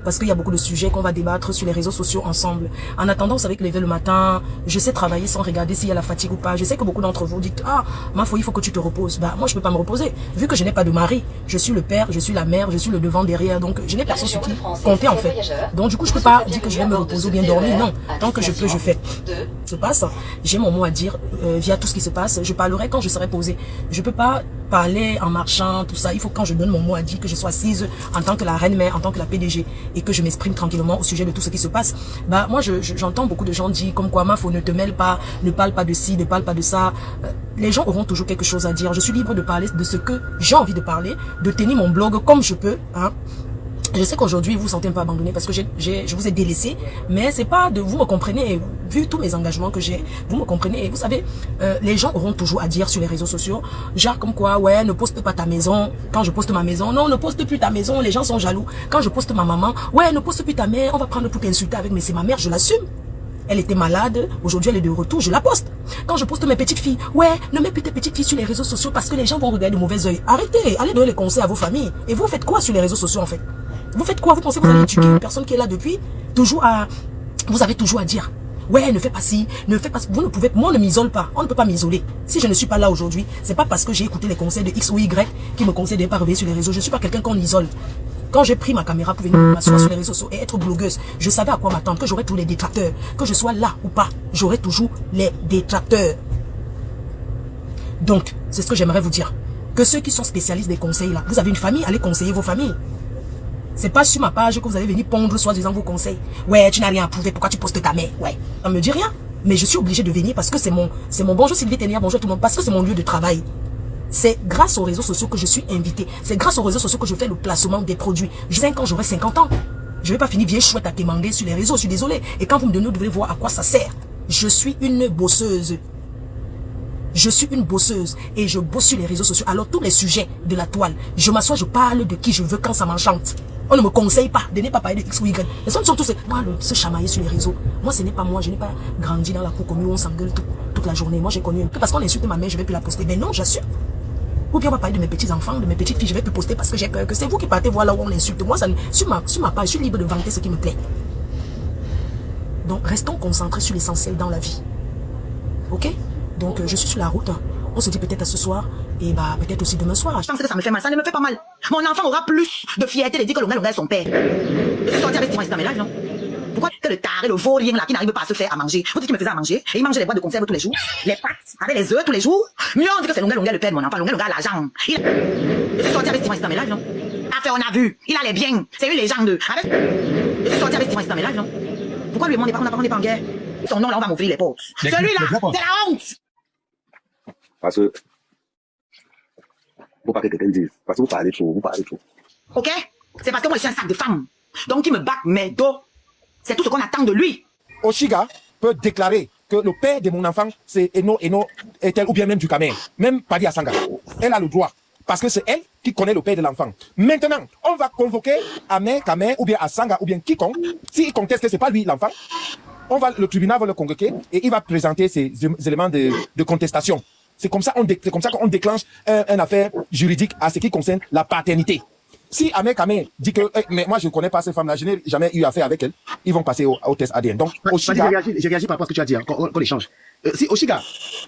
parce qu'il y a beaucoup de sujets qu'on va débattre sur les réseaux sociaux ensemble. En attendant, vous savez que lever le matin, je sais travailler sans regarder s'il y a la fatigue ou pas. Je sais que beaucoup d'entre vous dites, ah, ma foi, il faut que tu te reposes. Bah, moi, je peux pas me reposer. Vu que je n'ai pas de mari, je suis le père, je suis la mère, je suis le devant, derrière. Donc, je n'ai personne sur qui compter, en fait. Donc, du coup, je peux pas dire que je vais me reposer ou bien dormir. Non. Tant que je peux, je fais. Se passe. J'ai mon mot à dire via tout ce qui se passe. Je parlerai quand je serai posée. Je peux pas parler en marchant, tout ça. Il faut quand je donne mon mot à dire que je sois assise en tant que la reine mère, en tant que la PDG et que je m'exprime tranquillement au sujet de tout ce qui se passe. Bah moi j'entends beaucoup de gens dire comme quoi ma faut ne te mêle pas, ne parle pas de ci, ne parle pas de ça. Les gens auront toujours quelque chose à dire. Je suis libre de parler de ce que j'ai envie de parler, de tenir mon blog comme je peux, hein. Je sais qu'aujourd'hui, vous vous sentez un peu abandonné parce que je vous ai délaissé, mais c'est pas de vous me comprenez, vu tous mes engagements que j'ai, vous me comprenez, et vous savez, les gens auront toujours à dire sur les réseaux sociaux, genre comme quoi, ouais, ne poste pas ta maison, quand je poste ma maison, non, ne poste plus ta maison, les gens sont jaloux, quand je poste ma maman, ouais, ne poste plus ta mère, on va prendre pour t'insulter avec, mais c'est ma mère, je l'assume. Elle était malade, aujourd'hui elle est de retour, je la poste. Quand je poste mes petites filles, ouais, ne mets plus tes petites filles sur les réseaux sociaux parce que les gens vont regarder de mauvais oeil. Arrêtez, allez donner les conseils à vos familles. Et vous faites quoi sur les réseaux sociaux en fait? Vous faites quoi? Vous pensez que vous allez éduquer une personne qui est là depuis? Vous avez toujours à dire. Ouais, ne fais pas ci, ne fais pas ci. Vous ne pouvez, moi on ne m'isole pas, on ne peut pas m'isoler. Si je ne suis pas là aujourd'hui, c'est pas parce que j'ai écouté les conseils de X ou Y qui me conseillent de ne pas revenir sur les réseaux. Je ne suis pas quelqu'un qu'on isole. Quand j'ai pris ma caméra pour venir m'asseoir sur les réseaux sociaux et être blogueuse, je savais à quoi m'attendre, que j'aurais tous les détracteurs. Que je sois là ou pas, j'aurais toujours les détracteurs. Donc, c'est ce que j'aimerais vous dire. Que ceux qui sont spécialistes des conseils là, vous avez une famille, allez conseiller vos familles. C'est pas sur ma page que vous allez venir pondre soi-disant vos conseils. Ouais, tu n'as rien à prouver, pourquoi tu postes ta mère? Ouais, ça me dit rien. Mais je suis obligée de venir parce que c'est mon bonjour Sylvie Ténia, bonjour tout le monde, parce que c'est mon lieu de travail. C'est grâce aux réseaux sociaux que je suis invitée. C'est grâce aux réseaux sociaux que je fais le placement des produits. Je sais quand j'aurai 50 ans. Je vais pas finir vieille chouette à quémander sur les réseaux, je suis désolée. Et quand vous me donnez, vous devez voir à quoi ça sert. Je suis une bosseuse. Je suis une bosseuse et je bosse sur les réseaux sociaux. Alors tous les sujets de la toile, je m'assois, je parle de qui je veux quand ça m'enchante. On ne me conseille pas de ne pas parler de X ou Y. Les gens sont tous moi, se chamailler sur les réseaux. Moi, ce n'est pas moi. Je n'ai pas grandi dans la cour commune où on s'engueule toute la journée. Moi, j'ai connu un peu parce qu'on insulte ma mère, je vais plus la poster. Mais non, j'assure. Ou bien on va parler de mes petits enfants, de mes petites filles, je vais plus poster parce que j'ai peur que c'est vous qui partez voir là où on insulte. Moi, ça, sur ma page, je suis libre de vanter ce qui me plaît. Donc, restons concentrés sur l'essentiel dans la vie. Ok? Donc, je suis sur la route. On se dit peut-être à ce soir et bah peut-être aussi demain soir. Je pense que ça me fait mal, ça ne me fait pas mal. Mon enfant aura plus de fierté de dire que Longa est son père. Je suis sorti avec Steven dans mes lives, non? Pourquoi que le taré, le vaurien là qui n'arrive pas à se faire à manger? Vous dites qu'il me faisait à manger et il mangeait les boîtes de conserve tous les jours, les pâtes avec les œufs tous les jours. Mieux on dit que c'est Longa le père de mon enfant, Longa a l'argent. Je suis sorti avec Steven dans mes lives, non? Affaire on a vu, il allait bien, c'est une légende. Je suis sorti avec Steven dans mes lives, non? Pourquoi lui on n'est pas en guerre? Son nom là on va m'ouvrir les portes. Celui-là, c'est la honte. Parce que faut pas que quelqu'un dise. Parce que vous parlez trop, Ok? C'est parce que moi je suis un sac de femme. Donc il me bat mes dos. C'est tout ce qu'on attend de lui. Oshiga peut déclarer que le père de mon enfant, c'est Eno Etel ou bien même du Kamer. Même Padi Asanga. Elle a le droit. Parce que c'est elle qui connaît le père de l'enfant. Maintenant, on va convoquer Amé, Kamer ou bien Asanga ou bien quiconque. S'il conteste que c'est pas lui l'enfant, le tribunal va le convoquer et il va présenter ses éléments de contestation. C'est comme ça qu'on déclenche une affaire juridique à ce qui concerne la paternité. Si Amé Kamé dit que mais moi je ne connais pas cette femme-là, je n'ai jamais eu affaire avec elle, ils vont passer au test ADN. Donc Oshiga, j'ai réagi par rapport à ce que tu as dit, qu'on échange. Si Oshiga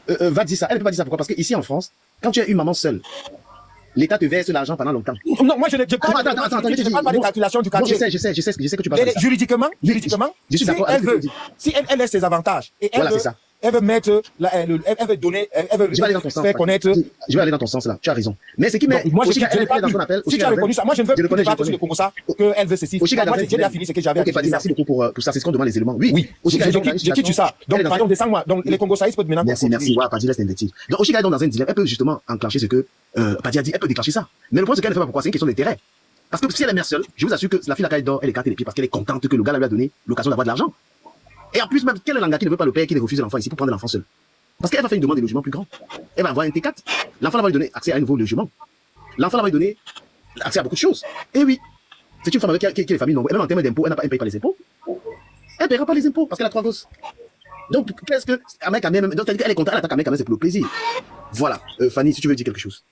va dire ça, elle ne peut pas dire ça. Pourquoi? Parce que ici en France, quand tu es une maman seule, l'État te verse l'argent pendant longtemps. Non, moi je ne parle pas des calculations du quartier. Je sais que tu parles de ça. Juridiquement, je suis d'accord. Si elle a ses avantages et voilà, c'est ça. Elle veut mettre, elle veut donner, elle veut faire connaître. Je vais aller dans ton sens là, tu as raison. Mais ce qui met, moi, si tu as reconnu ça, moi je ne veux pas tout de Congo ça, qu'elle veut ceci. Moi j'ai déjà fini ce que j'avais à dire. Merci beaucoup pour ça, c'est ce qu'on demande les éléments. Oui. Je quitte ça. Donc, pardon, descends-moi. Donc, les Congo Saïs peuvent maintenant. Merci. Ouais, Padi laisse l'invective. Donc, Oshiga est dans un dilemme. Elle peut justement enclencher ce que Padi a dit. Elle peut déclencher ça. Mais le problème, c'est qu'elle ne fait pas pourquoi. C'est une question d'intérêt. Parce que si elle est mère seule, je vous assure que la fille la caille d'or, elle écarte les pieds parce qu'elle est contente que le gars lui a donné l'occasion d'avoir de l'argent. Et en plus, même, quel est l'anga qui ne veut pas le père qui refuse l'enfant ici pour prendre l'enfant seul? Parce qu'elle va faire une demande de logement plus grand. Elle va avoir un T4. L'enfant va lui donner accès à un nouveau logement. L'enfant va lui donner accès à beaucoup de choses. Et oui, c'est une femme avec qui les familles nombreuses. Même en termes d'impôts, elle ne paye pas les impôts. Elle ne paiera pas les impôts parce qu'elle a 3 gosses. Donc, qu'est-ce que Amé Kamé, donc elle est contente, elle attaque Amé Kamé, c'est pour le plaisir. Voilà. Fanny, si tu veux dire quelque chose.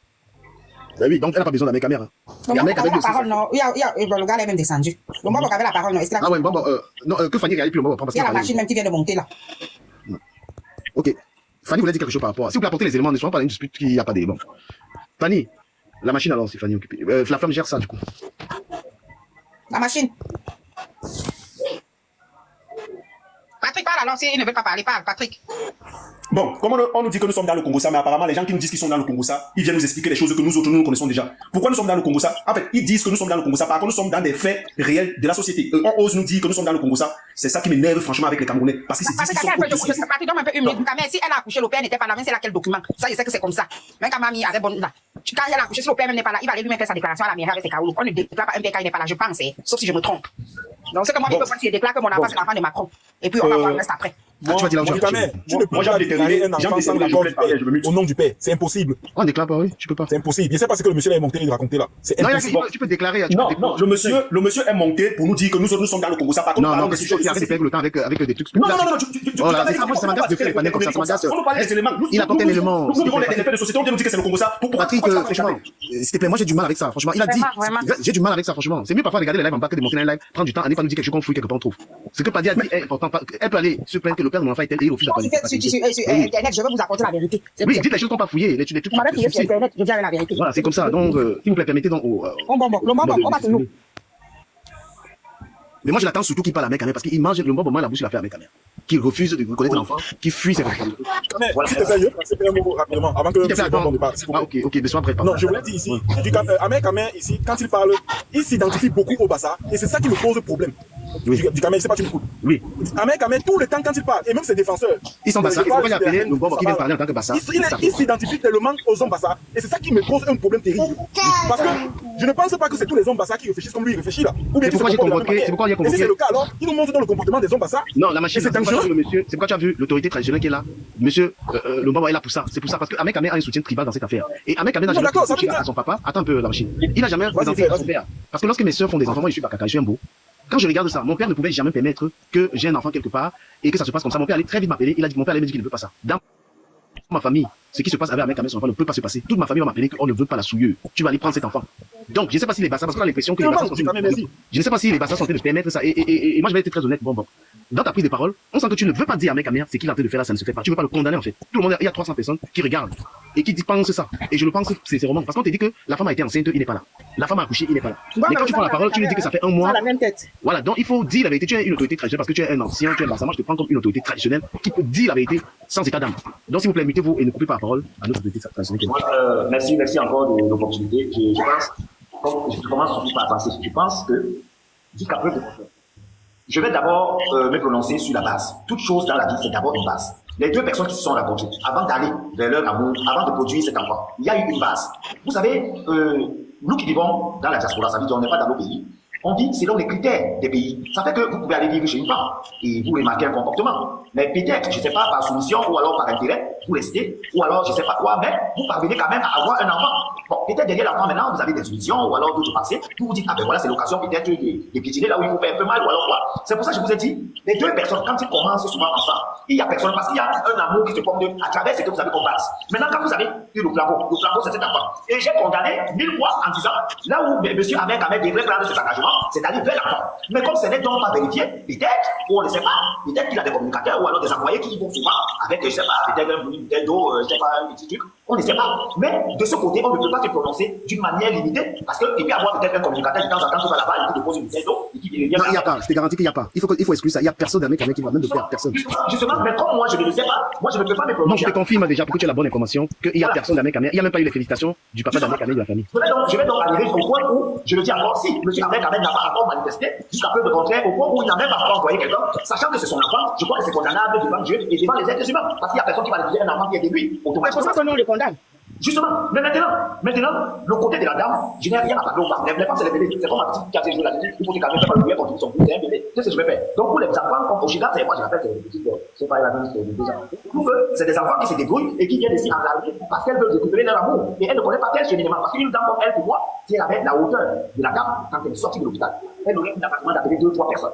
Ben oui, donc elle n'a pas besoin d'Ahmed Kamer. Hein. Le Mbombo avait la parole, non. Le gars est même descendu. Le Mbombo avait la parole, non. Ah ouais, bon, non, que Fanny regarde plus le Mbombo prend parce qu'il y qu'il a la machine même qui vient de monter là. Ok. Fanny voulait dire quelque chose par rapport à... Si vous pouvez apporter les éléments, ne soyons pas dans une dispute qu'il n'y a pas d'éléments. Fanny, la machine alors, c'est Fanny occupée. La femme gère ça du coup. La machine. Patrick parle alors, s'il ne veut pas parler, parle, Patrick. Bon, comme on nous dit que nous sommes dans le Congo-Ça, mais apparemment les gens qui nous disent qu'ils sont dans le Congo-Ça, ils viennent nous expliquer des choses que nous autres nous connaissons déjà. Pourquoi nous sommes dans le Congo-Ça? En fait, ils disent que nous sommes dans le Congo-Ça, par contre nous sommes dans des faits réels de la société. On ose nous dire que nous sommes dans le Congo-Ça. C'est ça qui m'énerve franchement avec les Camerounais. Parce qu'ils se disent qu'ils sont Patrick, donne un peu une minute. Mais si elle a accouché, le père n'était pas là, mais c'est là quel document? Ça, je sais que c'est comme ça. Même quand mamie avait bonne là. Quand elle a accouché, si le père même n'est pas là, il va aller lui faire sa déclaration à la mairie avec ses caoutchoucs. On ne déclare pas un père quand il n'est pas là, je pense, sauf si je me trompe. Donc c'est que moi, je peux pas déclarer que mon enfant, c'est l'enfant de Macron. Et puis on va voir le reste après. tu ne peux pas déclarer un enfant sans l'accord du père au nom du père. C'est impossible. On déclare pas, oui, tu peux pas. C'est impossible. Je sais pas ce que le monsieur est monté de raconter là. C'est impossible. Tu peux déclarer. Non, le monsieur est monté pour nous dire que nous sommes dans le Congo. Ça, par contre, non, tu arrêtes de perdre le temps avec des trucs. Non, ça m'agace de faire les panneaux comme ça. Ça m'agace. Il apporte un élément. Nous avons des effets de société, on vient nous dire que c'est le Congo. Ça. Patrick, franchement, s'il te plaît, moi j'ai du mal avec ça. Franchement, il a dit. J'ai du mal avec ça, franchement. C'est mieux parfois de regarder les lives en bas que de monter un live, prendre du temps, aller pas nous dire quelque chose qu'on fouille quelque part on trouve. Ce que Paddy a dit est important. Elle peut aller se plaindre que le père de mon enfant est tel et il refuse la Internet, je vais vous apporter la vérité. Oui, dites les choses qu'on pas fouillées. Les trucs. Vous m'avez payé sur Internet, je viens avec la vérité. Voilà, c'est comme ça. Donc, s'il vous plaît, permettez donc au. Le Mbombo, on va te nous. Mais moi, je l'attends surtout qu'il parle à Ahmed Kamer parce qu'il mange le Mbombo, moi, la bouche, il a fait à Ahmed Kamer. Qu'il refuse de reconnaître l'enfant, qu'il fuit ses responsabilités. Voilà, s'il te plaît, je un mot rapidement avant que le Mbombo ne parle. Ah, ok, mais sois prêt. Non, je voulais dire ici, Ahmed Kamer, ici, quand il parle, il s'identifie beaucoup au Bassa et c'est ça qui me pose problème. Oui. Du Kamer, je sais pas, tu m'écoutes. Oui. Ahmed Kamer, tout le temps quand il parle, et même ses défenseurs. Ils sont Bassa, il faut pas y appeler le Mbombo qui vient parler en tant que Bassa. Il s'identifie tellement aux hommes Bassa et c'est ça qui me pose un problème terrible. Parce que je ne pense pas que c'est tous les hommes Bassa qui réfléchissent comme lui, il réfléchit là. C'est pourquoi j'ai convoqué. Et si c'est le cas, alors, il nous montre dans le comportement des hommes Bassa. Non, la machine, c'est dangereux. C'est pourquoi tu as vu l'autorité traditionnelle qui est là. Monsieur, le Mbombo est là pour ça. C'est pour ça, parce que Ahmed Kamer a un soutien tribal dans cette affaire. Et Ahmed Kamer n'a jamais présenté à son papa. Attends un peu, la machine. Il n'a jamais présenté à son père. Parce que lorsque mes soeurs font des enfants, moi je suis Bakaka, je suis un beau. Quand je regarde ça, mon père ne pouvait jamais permettre que j'ai un enfant quelque part et que ça se passe comme ça. Mon père allait très vite m'appeler. Il a dit, mon père allait me dire qu'il ne veut pas ça. Dans ma famille, ce qui se passe avec Ahmed Kamer, son enfant ne peut pas se passer. Toute ma famille va m'appeler qu'on ne veut pas la souilleuse. Tu vas aller prendre cet enfant. Donc, je ne sais pas si les Bassas, parce qu'on a l'impression que les Bassas je ne sais pas si les Bassas sont en train de permettre ça. Et moi, je vais être très honnête. Bon. Dans ta prise de parole, on sent que tu ne veux pas dire à Ahmed Kamer ce qu'il a en train de faire là, ça ne se fait pas. Tu ne veux pas le condamner en fait. Tout le monde, il y a 300 personnes qui regardent et qui pensent ça. Et je le pense sincèrement. Parce qu'on te dit que la femme a été enceinte, il n'est pas là. La femme a accouché, il n'est pas là. Mais quand tu prends la parole, tu lui dis que ça fait un mois. La même tête. Voilà, donc il faut dire la vérité. Tu es une autorité traditionnelle parce que tu es un ancien, tu es un Bassa. Moi, je te prends comme une autorité traditionnelle qui peut dire la vérité sans état d'âme. Donc, s'il vous plaît, mettez-vous et ne coupez pas la parole à notre autorité traditionnelle. Merci encore de l'opportunité. Je pense, je commence toujours par penser. Je pense que, jusqu'à peu de temps, je vais d'abord me prononcer sur la base. Toute chose dans la vie, c'est d'abord une base. Les deux personnes qui se sont rencontrées, avant d'aller vers leur amour, avant de produire cet enfant, il y a eu une base. Vous savez, nous qui vivons dans la diaspora, ça veut dire qu'on n'est pas dans nos pays, on vit selon les critères des pays. Ça fait que vous pouvez aller vivre chez une femme et vous remarquez un comportement. Mais peut-être, je ne sais pas, par soumission ou alors par intérêt, vous restez, ou alors je ne sais pas quoi, mais vous parvenez quand même à avoir un enfant. Bon, peut-être derrière l'enfant maintenant, vous avez des illusions ou alors d'autres pensées. Vous vous dites, ah ben voilà, c'est l'occasion peut-être de piétiner là où il faut faire un peu mal ou alors quoi. C'est pour ça que je vous ai dit, les deux personnes, quand ils commencent souvent ensemble, il y a personne, parce qu'il y a un amour qui se forme à travers ce que vous avez comme base. Maintenant, quand vous avez eu le flambeau c'est cet enfant. Et j'ai condamné 1000 fois en disant, là où M. Ahmed Kamer devrait prendre cet engagement, c'est d'aller vers l'enfant. Mais comme ce n'est donc pas vérifié, peut-être, ou on ne sait pas, peut-être qu'il a des communicateurs ou alors des employés qui vont souvent avec, je ne sais pas, peut-être une bouteille d'eau, je ne sais pas, un petit truc, on ne sait pas. Mais de ce côté, on ne peut pas se prononcer d'une manière limitée, parce qu'il peut y avoir peut-être un communicateur de temps en temps qui va là-bas et qui dépose une bouteille d'eau et qui vient. Non, il n'y a pas, je te garantis qu'il n'y a pas. Il faut exclure ça. Il n'y a personne d'Ahmed Kamer qui va même de faire personne. Justement, mais comme moi je ne le sais pas, moi je ne peux pas me prononcer. Moi je te confirme déjà, pour que tu aies la bonne information, qu'il n'y a personne d'Ahmed Kamer. Il n'y a même pas eu les félicitations du papa d'Ahmed Kamer de la famille. Je vais donc arriver au point où, je le dis encore, si M. Ahmed Kamer n'a pas encore manifesté, jusqu'à peu de contraire, au point où il n'a même pas encore envoyé quelqu'un, sachant que c'est son enfant, je crois que c'est condamnable devant Dieu et devant les êtres humains. Parce qu'il n'y a personne qui va refuser un enfant qui est de lui. Automatiquement. C'est pour ça que nous on le condamne. Justement, mais maintenant, le côté de la dame, je n'ai rien à parler aux femmes. Les femmes, c'est les bébés. C'est comme ma petite qui a joué la musique. Il faut que quelqu'un fasse le bruit contre son c'est un bébé. C'est ce que je vais faire. Donc, pour les enfants, comme au Chiga, c'est moi, je l'appelle, c'est les petites, c'est pas la même, c'est des gens. Pour eux, c'est des enfants qui se débrouillent et qui viennent ici en larger parce qu'elles veulent récupérer leur amour. Et elles ne connaissent pas tel cheminement. Parce qu'une dame comme elle, pour moi, si elle avait la hauteur de la dame quand elle est sortie de l'hôpital, elle aurait eu l'appartement d'appeler 2 ou 3 personnes.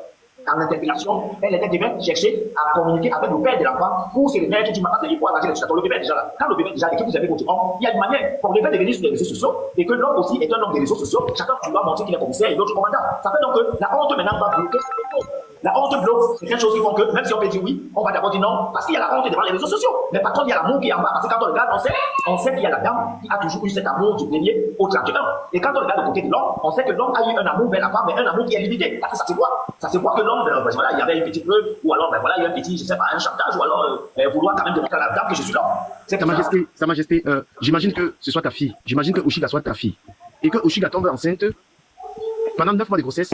en interpellation, elle était devait chercher à communiquer avec le père de l'enfant pour se remettre du mal. Parce qu'il faut arranger les situations. Le bébé est déjà là. Quand le bébé est déjà là et que vous avez votre homme, il y a une manière pour le fait de venir sur les réseaux sociaux et que l'homme aussi est un homme des réseaux sociaux. Chacun doit montrer qu'il est commissaire et l'autre commandant. Ça fait donc que la honte maintenant va bloquer. La honte bloque, c'est quelque chose qui font que, même si on peut dire oui, on va d'abord dire non, parce qu'il y a la honte devant les réseaux sociaux. Mais par contre, il y a l'amour qui est en bas, parce que quand on regarde, on sait qu'il y a la dame qui a toujours eu cet amour du premier au 31. Et quand on regarde le côté de l'homme, on sait que l'homme a eu un amour vers la femme, mais un amour qui est limité. Parce que ça se voit. Ça se voit que l'homme, voilà, il y avait une petite preuve, ou alors, voilà, il y a un petit, je sais pas, un chantage, ou alors, vouloir quand même démontrer à la dame que je suis l'homme. Sa Majesté, j'imagine que ce soit ta fille. J'imagine que Oshiga soit ta fille. Et que Oshiga tombe enceinte pendant 9 mois de grossesse,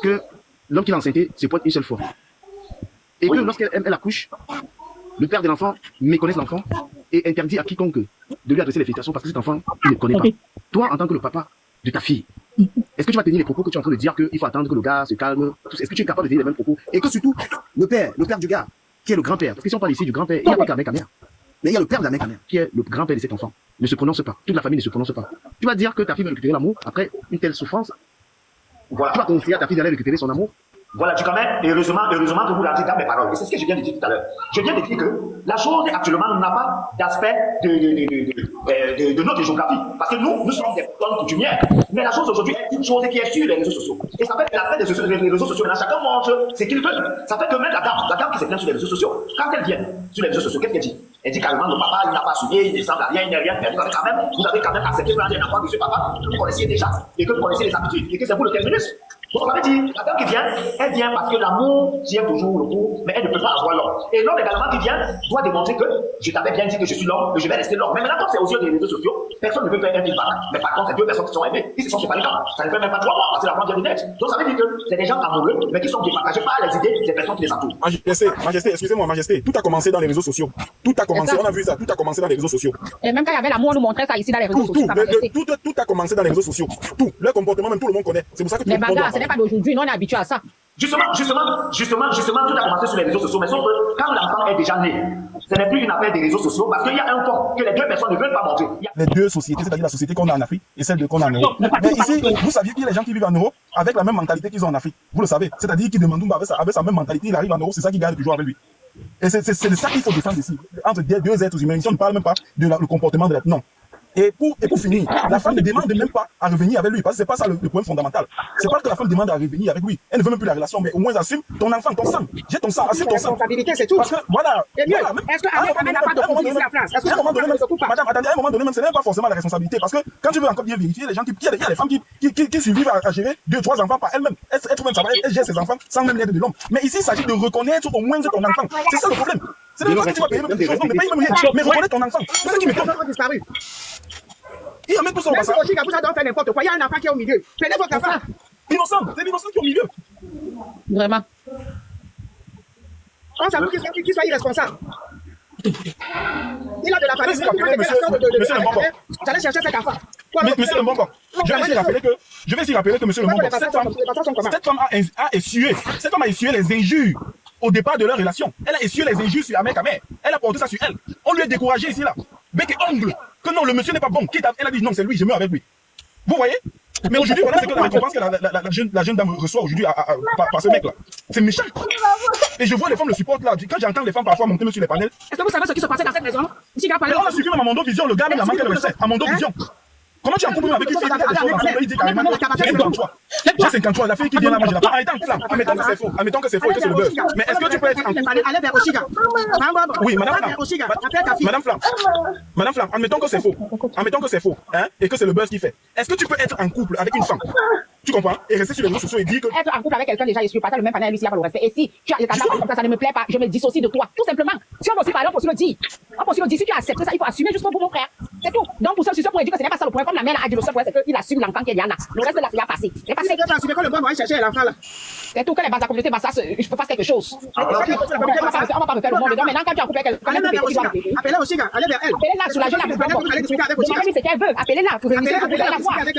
que l'homme qui l'a enceinté se pointe une seule fois. Et que lorsqu'elle accouche, le père de l'enfant méconnaît l'enfant et interdit à quiconque de lui adresser les félicitations parce que cet enfant, il ne connaît pas. Toi, en tant que le papa de ta fille, est-ce que tu vas tenir les propos que tu es en train de dire qu'il faut attendre que le gars se calme? Est-ce que tu es capable de tenir les mêmes propos? Et que surtout, le père du gars, qui est le grand-père, parce que si on parle ici du grand-père, il n'y a pas qu'Ahmed Kamer. Mais il y a le père d'Ahmed Kamer, qui est le grand-père de cet enfant, ne se prononce pas. Toute la famille ne se prononce pas. Tu vas dire que ta fille va récupérer l'amour après une telle souffrance. Voilà. Tu vas confier à ta fille d'aller récupérer son amour. Voilà, tu quand même, heureusement que vous l'avez dit dans mes paroles. Et c'est ce que je viens de dire tout à l'heure. Je viens de dire que la chose actuellement n'a pas d'aspect de notre géographie. Parce que nous sommes des personnes coutumières. Mais la chose aujourd'hui est une chose qui est sur les réseaux sociaux. Et ça fait que l'aspect des réseaux sociaux, maintenant, chacun montre ce qu'il veut. Ça fait que même la dame qui se plaint sur les réseaux sociaux, quand elle vient sur les réseaux sociaux, qu'est-ce qu'elle dit? Elle dit carrément, le papa, il n'a pas assumé, il ne ressemble à rien, il n'est rien. Mais vous avez quand même accepté de un enfant de ce papa que vous connaissiez déjà. Et que vous connaissez les habitudes. Et que c'est vous le terminus. Donc, ça veut dire, la dame qui vient, elle vient parce que l'amour tient toujours le coup, mais elle ne peut pas avoir l'homme. Et l'homme également qui vient doit démontrer que je t'avais bien dit que je suis l'homme, que je vais rester l'homme. Mais maintenant, comme c'est aux yeux des réseaux sociaux, personne ne peut faire un feedback. Mais par contre, c'est deux personnes qui sont aimées. Ils se sont séparés quand ça ne fait même pas 3 mois, parce que la moindre lunette. Donc, ça veut dire que c'est des gens amoureux, mais qui sont départagés par les idées des personnes qui les entourent. Majesté, excusez-moi, Majesté, tout a commencé dans les réseaux sociaux. Tout a commencé, on a vu ça, tout a commencé dans les réseaux sociaux. Et même quand il y avait l'amour, on nous montrait ça ici dans les réseaux sociaux. Tout a commencé dans les réseaux sociaux. Tout, leur comportement, même tout le monde connaît. C'est pour ça que tout les le monde bagarres, ce n'est pas d'aujourd'hui, nous on est habitués à ça. Justement, tout a commencé sur les réseaux sociaux, mais sauf que quand l'enfant est déjà né, ce n'est plus une affaire des réseaux sociaux, parce qu'il y a un fond que les deux personnes ne veulent pas montrer. Les deux sociétés, c'est-à-dire la société qu'on a en Afrique et celle qu'on a en Europe. Mais ici, vous saviez qu'il y a des gens qui vivent en Europe avec la même mentalité qu'ils ont en Afrique. Vous le savez. C'est-à-dire qu'ils demandent avec sa même mentalité, il arrive en Europe, c'est ça qui gagne toujours avec lui. Et c'est de ça qu'il faut défendre ici. Entre deux êtres humains, ici on ne parle même pas du comportement de l'être. Non. Et pour finir, la femme ne demande même pas à revenir avec lui, parce que c'est pas ça le point fondamental. C'est pas que la femme demande à revenir avec lui. Elle ne veut même plus la relation, mais au moins assume ton enfant, ton sang. J'ai ton sang, assume ton sang. Responsabilité, c'est tout. Parce que, voilà. Et mieux, est-ce qu'Ahmed n'a pas de pouvoir ici en France? Est-ce que madame, attendez, à un moment donné, même, ce n'est pas forcément la responsabilité. Parce que quand tu veux encore bien vérifier, les gens il y a des femmes qui survivent à gérer 2-3 enfants par elles-mêmes. Elles-mêmes, ça va, elles gèrent ses enfants sans même l'aide de l'homme. Mais ici, il s'agit de reconnaître au moins ton enfant. C'est ça le problème. C'est pas que tu vas payer même quelque chose, non, mais paye même rien. Mais reconnaître ton enfant. C'est ça qui m'étonne. Il y a même tout ça au même si bazar. Oshiga, vous doit faire n'importe quoi. Il y a un enfant qui est au milieu. Prenez votre enfant. Innocent, c'est l'innocent qui est au milieu. Vraiment. On s'avoue qu'il soit irresponsable. Il a de la famille. J'allais chercher cet enfant. Monsieur le Mbongo, je vais ici rappeler que monsieur le Mbongo, cette femme a essuyé les injures au départ de leur relation. Elle a essuyé les injures sur Ahmed Kamer. Elle a porté ça sur elle. On lui a découragé ici là. Bec et ongle. Que non, le monsieur n'est pas bon. Elle a dit non, c'est lui, je meurs avec lui. Vous voyez? Mais aujourd'hui, voilà, c'est que la récompense que la jeune dame reçoit aujourd'hui par ce mec-là. C'est méchant. Et je vois les femmes le supportent là. Quand j'entends les femmes parfois monter sur les panels. Est-ce que vous savez ce qui se passait dans cette maison? Mais on a suivi même à Mondo Vision, le gars même a manqué le respect. À Mondo Vision. Comment tu as compris avec une fille qui a des choses, il dit carrément, j'ai 53, la fille qui vient là, moi je la parle. Admettons que c'est faux, admettons que c'est faux et que c'est le buzz. Mais est-ce que tu peux être en couple? Allez vers Oshiga. Oui, Madame Flamme, admettons que c'est faux, hein, et que c'est le buzz qui fait. Est-ce que tu peux être en couple avec une femme? Tu comprends? Et rester sur les réseaux sociaux et dire que... Être en couple avec quelqu'un déjà, je suis pas le même panel, lui, s'il n'y a pas le respect. Et si tu as des comme ça, ça ne me plaît pas, je me dissocie de toi. Tout simplement. Si on veut aussi parler, on peut aussi le dire. On peut aussi le dire. Si tu as accepté ça, il faut assumer jusqu'au bout, mon frère. C'est tout. Donc, pour ça, je suis sûr pour dire que ce n'est pas ça le point. Comme la mère a dit, le seul point, c'est qu'il assume l'enfant qu'il y en a. Le reste de la fille a passé. Et passé. Quand le bon va chercher l'enfant là. C'est tout. Que les bases de la communauté, je peux faire quelque chose. On va pas me faire le monde. Donc, maintenant, quand tu as coupé quelqu'un, appelez Oshiga, allez vers elle. Appelez-la, soulagez la. Allez discuter avec Oshiga. Demandez-lui ce qu'elle veut. Appelez-la.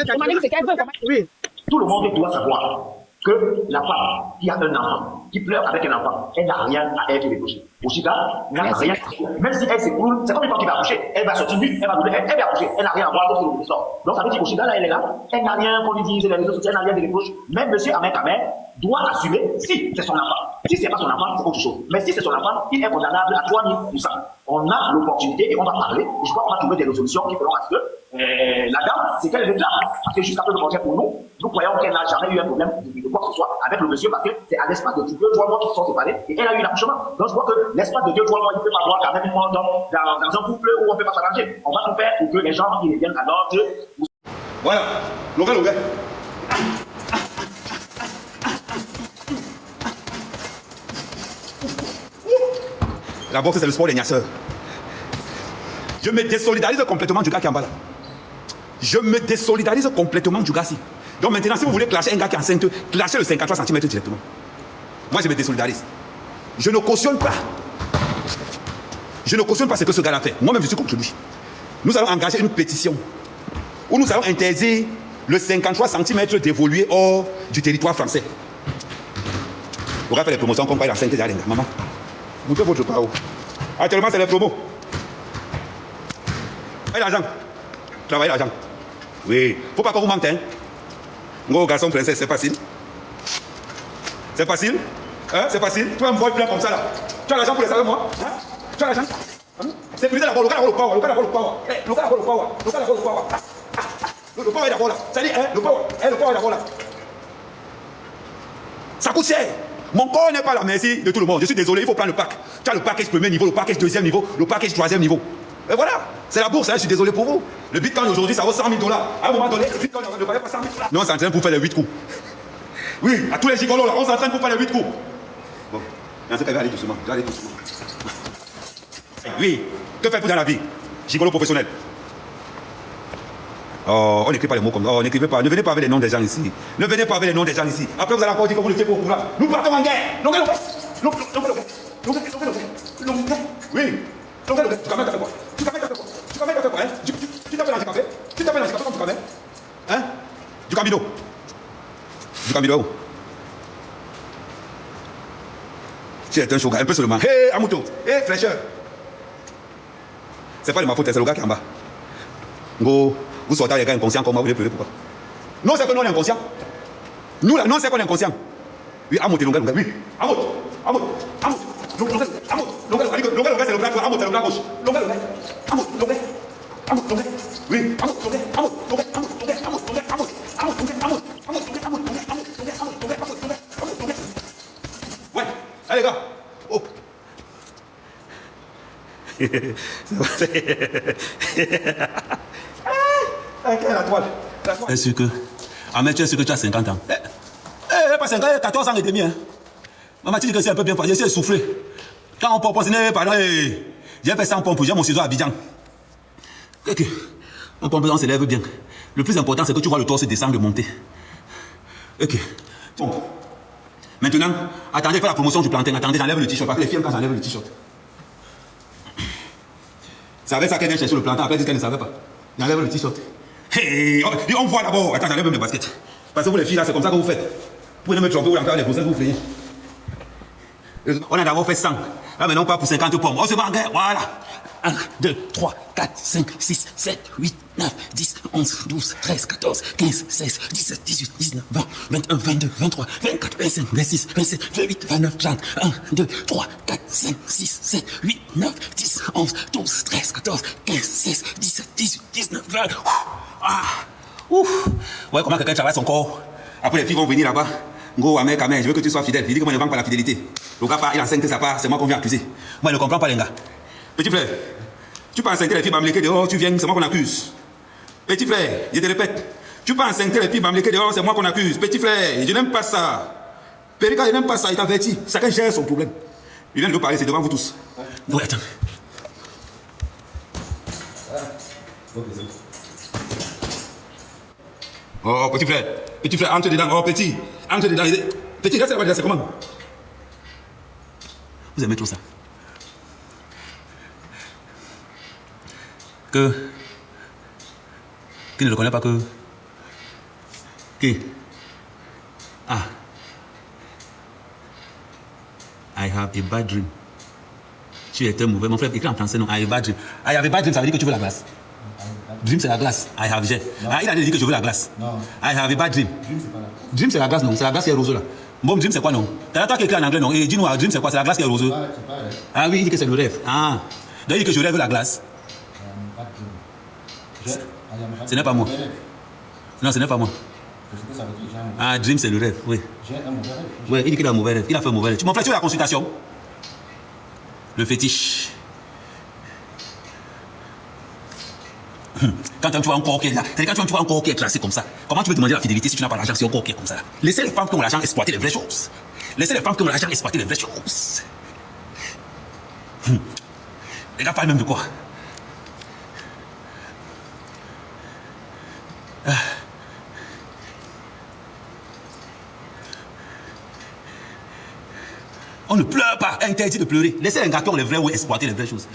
Demandez-lui ce qu'elle veut. Oui, tout le monde doit savoir que la femme qui a un enfant, qui pleure avec un enfant, elle n'a rien à être reprochée. Oshiga n'a rien. Même si elle s'écoule, c'est comme une femme qui va accoucher. Elle va sortir nue, elle va accoucher. Elle n'a rien à voir avec le histoire. Donc ça veut dire qu'Oshiga là, elle est là. Elle n'a rien qu'on lui dise, les réseaux sociaux, elle n'a rien de reproche. Même monsieur Ahmed Kamer doit assumer si c'est son enfant. Si c'est pas son enfant, c'est autre chose. Mais si c'est son enfant, il est condamnable à 3000%. On a l'opportunité et on va parler. Et je crois qu'on va trouver des résolutions qui feront à ce que la dame, c'est qu'elle réclame. Parce que jusqu'à peu de projet pour nous, nous croyons qu'elle n'a jamais eu un problème de quoi que ce soit avec le monsieur parce que c'est à l'espace de 2-3 mois qu'ils se sont séparés et elle a eu l'accouchement. Donc je crois que l'espace de 2-3 mois, il ne peut pas avoir quand même une mort dans un couple où on ne peut pas s'arranger. On va tout faire pour que les gens ils reviennent à l'ordre. Voilà, Loga. La boxe, c'est le sport des gnasseurs. Je me désolidarise complètement du gars qui est en bas là. Je me désolidarise complètement du gars-ci. Donc maintenant, si vous voulez clasher un gars qui est enceinte, clashez le 53 cm directement. Moi, je me désolidarise. Je ne cautionne pas. Je ne cautionne pas ce que ce gars-là fait. Moi-même, je suis contre lui. Nous allons engager une pétition où nous allons interdire le 53 cm d'évoluer hors du territoire français. On va faire les promotions comme quoi il a 5 ans. Maman, montrez votre pao. Actuellement, c'est les promos. Et l'argent. Travaillez l'argent. Oui. Faut pas qu'on vous mente, hein. Gros garçon, princesse, c'est facile. C'est facile. Hein? C'est facile. Tu vas me voir plein comme ça là. Tu as l'argent pour les savoir, moi? Hein? Tu as l'argent? C'est plus d'abord, le gars d'abord le power. Le gars d'abord le power. Le gars d'abord le power. Le gars d'abord le power. Le power est d'abord là. Ça dit, hein? Le power est d'abord là. Ça coûte cher. Mon corps n'est pas la merci de tout le monde. Je suis désolé, il faut prendre le pack. Tu as le package premier niveau, le package deuxième niveau, le package troisième niveau. Et voilà, c'est la bourse, hein, je suis désolé pour vous. Le bitcoin aujourd'hui, ça vaut 100 000 $. À un moment donné, le bitcoin ne valait pas 100 000 $. Nous, on s'entraîne pour faire les 8 coups. Oui, à tous les gigolos là, on s'entraîne pour faire les 8 coups. Bon, dans ce cas, je vais aller doucement. Je vais aller doucement. Oui, que faites-vous dans la vie? Gigolo professionnel. Oh, on n'écrit pas les mots comme ça. Oh, n'écrivez pas. Ne venez pas avec les noms des gens ici. Ne venez pas avec les noms des gens ici. Après, vous allez encore dire que vous n'étiez pas au courant. Nous partons en guerre. Longueur. Oui. Longueur. Tu t'appelles quoi? Tu t'appelles quoi? Tu t'appelles quoi? Tu t'appelles handicapé? Tu t'appelles handicapé comme tu t'appelles? Hein? Du Camino. Du Camino. Tu es un shogun, un peu seulement. Hé, Amuto. Hé, fraîcheur. C'est pas de ma faute, c'est le gars qui est en bas. Go. Vous sortez les gars inconscients comme moi, vous voulez pleurer pourquoi? Non, c'est que nous on est inconscients. Nous là, non, c'est qu'on est inconscients. Oui, Amout, Longa, oui. Amout, Longa, c'est le bras droit, Amout, c'est le bras gauche. Longa, Amout, oui, ouais, allez les gars. Oh. La toile. Est-ce que, Ahmed, tu es sûr que tu as 50 ans? Pas 50 ans, 14 ans et demi. Hein. Maman, tu dis que c'est un peu bien passé, j'ai soufflé. Quand on pompe, pardon, j'ai fait 100 pompes, j'ai mon ciseau à Abidjan. Ok, on pompe, on s'élève bien. Le plus important, c'est que tu vois le torse descendre et monter. Ok, pompe. Maintenant, attendez, faire la promotion du plantain. Attendez, j'enlève le t-shirt, parce que les filles, quand j'enlève le t-shirt. C'est avec ça qu'elle vient chercher le plantain, après elle dit qu'elle ne savait pas. J'enlève le t-shirt. Hey, on voit d'abord. Attends, j'enlève même mes baskets. Parce que vous les filles là, c'est comme ça que vous faites. Vous pouvez me tromper, vous encore les grossesses, vous faites. On a d'abord fait 100. Là maintenant on part pour 50 pommes. On se bat en guerre, voilà. 1, 2, 3, 4, 5, 6, 7, 8, 9, 10, 11, 12, 13, 14, 15, 16, 17, 18, 19, 20, 21, 22, 23, 24, 25, 26, 27, 28, 29, 30. 1, 2, 3, 4, 5, 6, 7, 8, 9, 10, 11, 12, 13, 14, 15, 16, 17, 18, 19, 20. Ah, ouf. Ouais, comment quelqu'un travaille son corps. Après les filles vont venir là-bas. Go, Ahmed, Kamel, je veux que tu sois fidèle. Il dit que moi je ne vends pas la fidélité. Le gars part, il enseigne que ça part, c'est moi qu'on vient accuser. Moi je ne comprends pas les gars. Petit frère, tu peux enseigner les filles bamléquées dehors, tu viens, c'est moi qu'on accuse. Petit frère, je te répète, tu peux enseigner les filles bamléquées dehors, c'est moi qu'on accuse. Petit frère, je n'aime pas ça. Périka, je n'aime pas ça, il t'avertit. Chacun gère son problème. Il vient de nous parler, c'est devant vous tous. Oui, attends. Oh, petit frère, entre dedans, oh, petit, entre dedans. Petit, reste là-bas, c'est comment? Vous aimez trop ça? Qui ne le connaît pas que... Qui? Ah. I have a bad dream. Tu étais mauvais. Mon frère écrit en français, non. I have a bad dream. I have a bad dream, ça veut dire que tu veux la glace. Dream, c'est la glace. I have, j'ai. Ah, il a dit que je veux la glace. Non. I have a bad dream. Dream, c'est pas la glace. Dream, c'est la glace, non. C'est la glace qui est rose là. Bon, dream, c'est quoi, non? T'as toi qui écrit en anglais, non? Et dis-nous, dream, c'est quoi? C'est la glace qui est rose. Ah oui, il dit que c'est le rêve. Ah. Donc, il dit que je rêve la glace. Ce n'est pas moi. Non, ce n'est pas moi. Ah, dream, c'est le rêve, oui. Oui, il dit qu'il a un mauvais rêve. Il a fait un mauvais rêve. Mon frère, tu veux la consultation? Le fétiche. Quand tu vois un corps qui est là, quand tu vois un corps qui est classé comme ça, comment tu veux demander la fidélité si tu n'as pas l'argent, si un corps qui est comme ça là? Laissez les femmes qui ont l'argent exploiter les vraies choses. Laissez les femmes qui ont l'argent exploiter les vraies choses. Les gars parlent même de quoi? On ne pleure pas, interdit de pleurer. Laissez les gars qui ont les vraies ou exploiter les vraies choses.